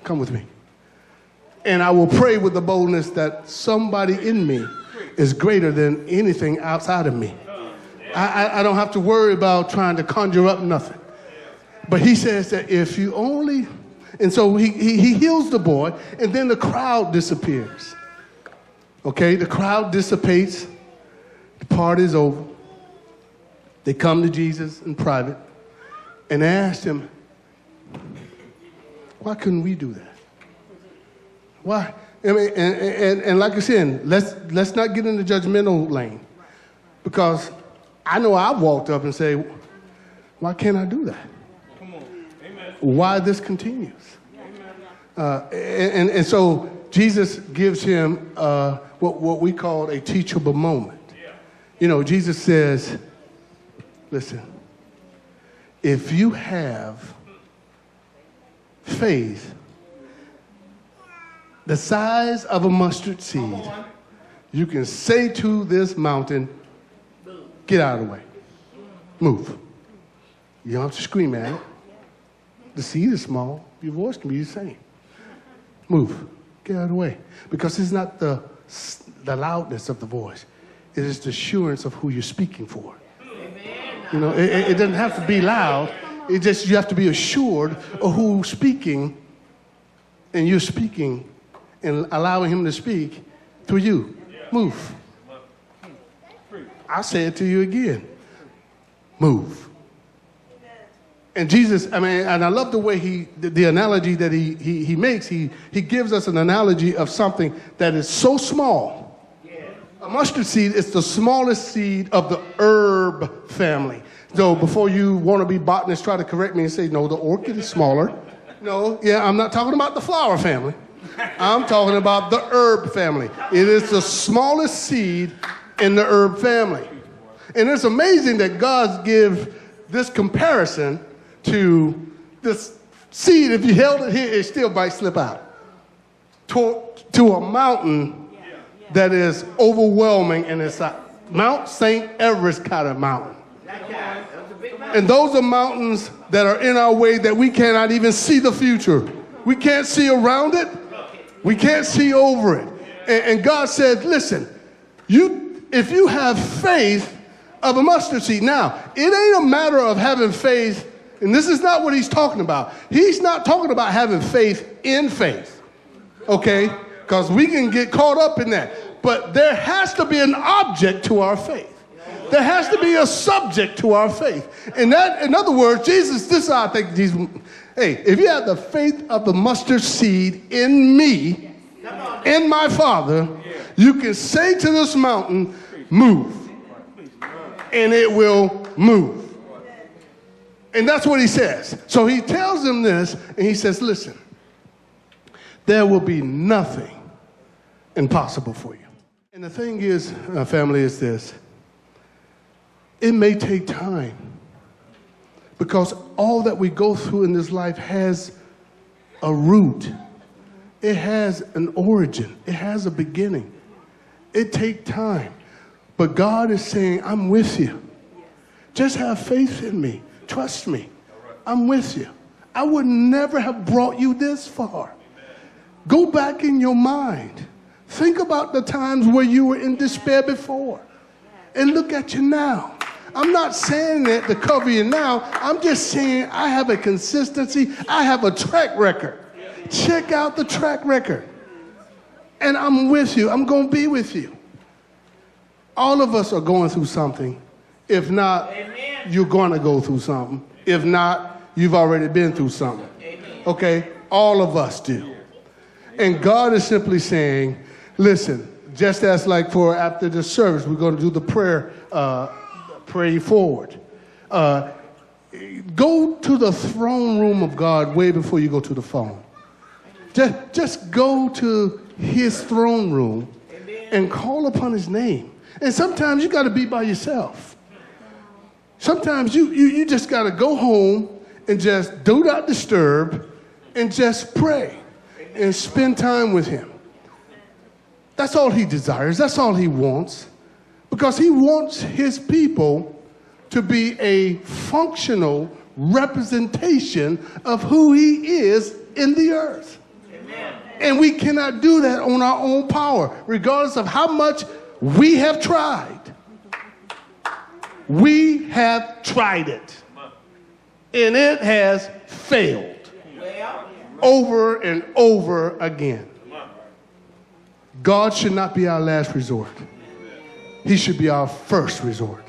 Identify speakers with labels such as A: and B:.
A: Come with me. And I will pray with the boldness that somebody in me is greater than anything outside of me. I don't have to worry about trying to conjure up nothing. But he says that if you only, and so he heals the boy, and then the crowd disappears. Okay, the crowd dissipates. The party's over. They come to Jesus in private and asked him, why couldn't we do that? Why? I mean, and like I said, let's not get in the judgmental lane, because I know I've walked up and say, why can't I do that? Come on. Amen. Why this continues? And so Jesus gives him what we call a teachable moment. You know, Jesus says, listen, if you have faith the size of a mustard seed, you can say to this mountain, get out of the way. Move. You don't have to scream at it. The seed is small. Your voice can be the same. Move. Get out of the way. Because it's not the loudness of the voice. It is the assurance of who you're speaking for. You know, it doesn't have to be loud. It just, you have to be assured of who's speaking, and you're speaking and allowing him to speak through you. Move. I'll say it to you again. Move. And Jesus, I mean, and I love the way the analogy that he makes. He gives us an analogy of something that is so small. A mustard seed is the smallest seed of the herb family. So before you want to be botanists, try to correct me and say, no, the orchid is smaller. No, I'm not talking about the flower family. I'm talking about the herb family. It is the smallest seed in the herb family. And it's amazing that God gives this comparison to this seed. If you held it here, it still might slip out. To a mountain that is overwhelming, and it's a Mount St. Everest kind of mountain. And those are mountains that are in our way that we cannot even see the future. We can't see around it. We can't see over it. And God said, listen, if you have faith of a mustard seed. Now, it ain't a matter of having faith, and this is not what he's talking about. He's not talking about having faith in faith, okay? Because we can get caught up in that. But there has to be an object to our faith. There has to be a subject to our faith. And that, in other words, Jesus, this is how I think Jesus, hey, if you have the faith of the mustard seed in me, in my Father, you can say to this mountain, move. And it will move. And that's what he says. So he tells them this, and he says, listen, there will be nothing impossible for you. And the thing is, family, is this. It may take time, because all that we go through in this life has a root. It has an origin. It has a beginning. It takes time. But God is saying, I'm with you. Just have faith in me. Trust me. I'm with you. I would never have brought you this far. Go back in your mind. Think about the times where you were in despair before. And look at you now. I'm not saying that to cover you now. I'm just saying I have a consistency. I have a track record. Check out the track record. And I'm with you. I'm going to be with you. All of us are going through something. If not, you're going to go through something. If not, you've already been through something. Okay? All of us do. And God is simply saying, listen, just as like for after the service, we're going to do the prayer, pray forward. Go to the throne room of God way before you go to the phone. Just go to his throne room and call upon his name. And sometimes you got to be by yourself. Sometimes you just got to go home and just do not disturb and just pray and spend time with him. That's all he desires. That's all he wants. Because he wants his people to be a functional representation of who he is in the earth. And we cannot do that on our own power, regardless of how much we have tried. We have tried it. And it has failed over and over again. God should not be our last resort. He should be our first resort.